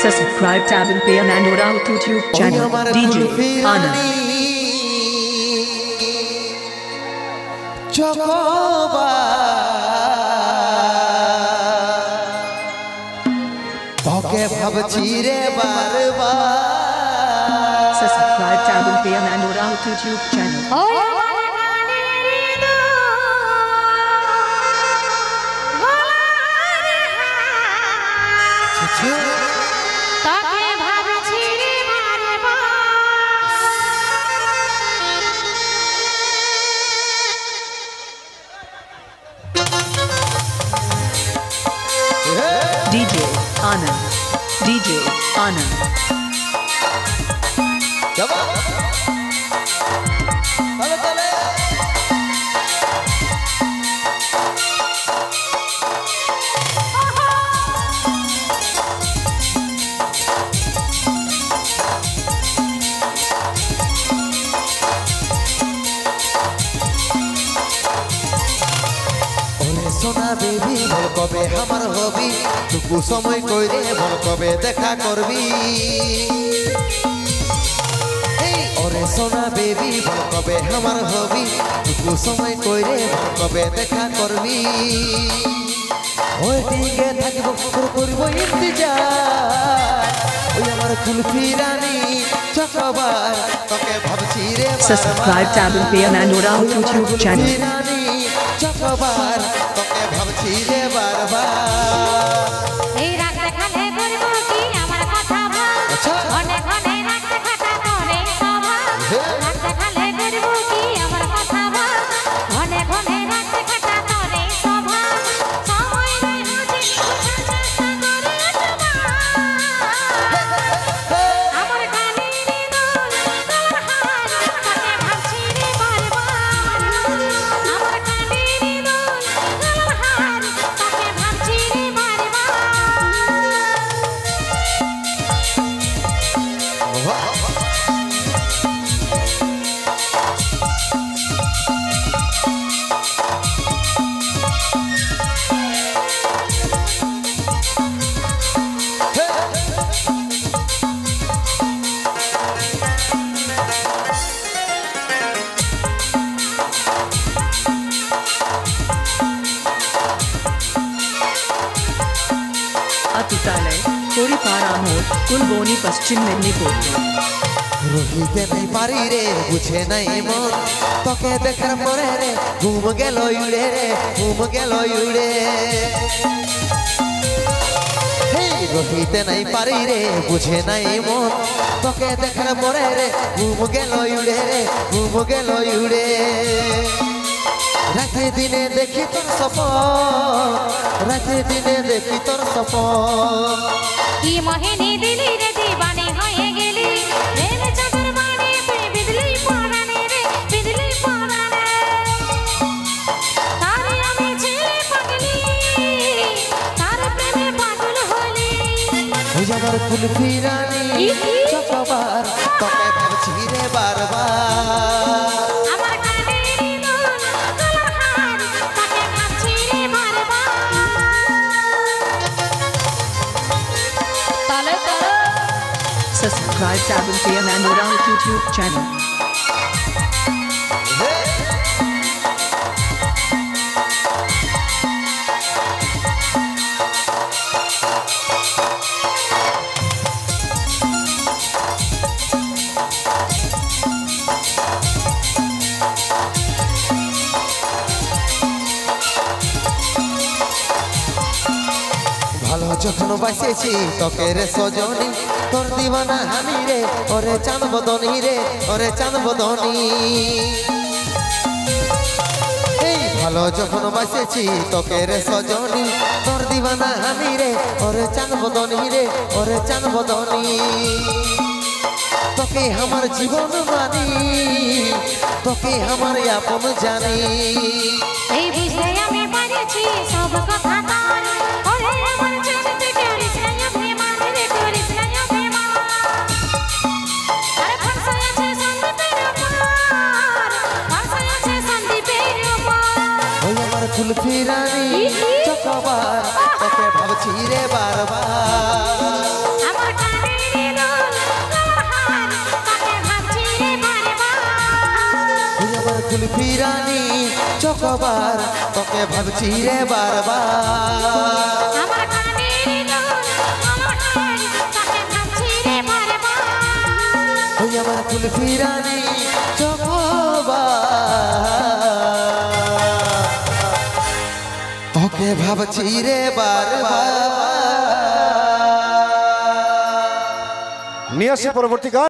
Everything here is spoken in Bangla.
Subscribe tab and pay and Aura YouTube channel DJ Anand. Subscribe tab and pay and Aura YouTube channel. DJ Anand. DJ Anand. সোনা বেবি বল কবে আমার হবি টুকু সময় কইরে বল কবে দেখা করবি ওরে সোনা বেবি বল কবে আমার হবি টুকু সময় কইরে বল কবে দেখা করবি ওই দিকে থাকব করব ইন্তজার ওই আমার কুলফি রানী চকবার তোকে ভাবছি রে Subscribe tab and pay and Aura YouTube channel. Chocobar তোকে ভাবছি রে বারবার এই রাত দেখালে করব কি আমার কথা বল ঘনে ঘনে রাত দেখা করে সবাই রাত দেখালে করব কি আমার কথা বল ঘনে ঘনে রাত দেখা করে সবাই সময় নাই হচ্ছে চেষ্টা করে আমার কানে দোল তোর হাত তাকে ভাবছি রে বারবার আমার কানে Atutalay, Koripara Amod, Kulboni Paschim Mednipur. রহিতে নাই পারি রে বুঝে নাই মন তোকে দেখার পরে রে ঘুম গেল উড়ে রে ঘুম গেল উড়ে রহিতে নাই পারি রে বুঝে নাই মন তোকে দেখার পরে রে ঘুম গেল উড়ে রে ঘুম গেল উড়ে রাতে দিনে দেখি তোর স্বপ্ন রাতে দিনে দেখি তোর স্বপ্ন কি মোহিনী দিলি রে দিবানি হয়ে গেলি প্রেমে চাদর বানি তুই বিজলি পরানে রে বিজলি পরানে তারে আমি ছেলে পাগলি তার প্রেমে পাগল হলি ওই আমার কুলফি রানী চকবার তোকে ভাবছি রে বারবার আমার কানে দোল তোর হাত তাকে ভাবছি রে বারবার তালে তালে Subscribe tab and pay and Aura YouTube channel. ভালো যখন বাসেছি তোকে রে সজনী তোর দিবানা আমি রে ওরে চাঁদ বদনী রে ওরে চাঁদ বদনী এই ভালো যখন বাসেছি তোকে রে সজনী তোর দিবানা আমি রে ওরে চাঁদ বদনী রে ওরে চাঁদ বদনী তোকে আমার জীবন মানি তোকে আমার আপন জানি এই বুঝতে আমি পারেছি সব কথা তার ওরে আমার জানতে করিস না অভিমান রে করিস না অভিমান আরে ফাঁসা আছে সন্দীপের উপর ফাঁসা আছে সন্দীপের উপর ওই আমার কুলফি রানী চকবার তোকে ভাবছি রে বারবার আমার কুলফি রানী চকবার তোকে ভাবছি রে বারবার আমার কানের দুল আমার হার তাকে ভাবছি রে বারবার ওই আমার কুলফি রানী চকবার তোকে ভাবছি রে বারবার। নিয়ে আসি পরবর্তী গান।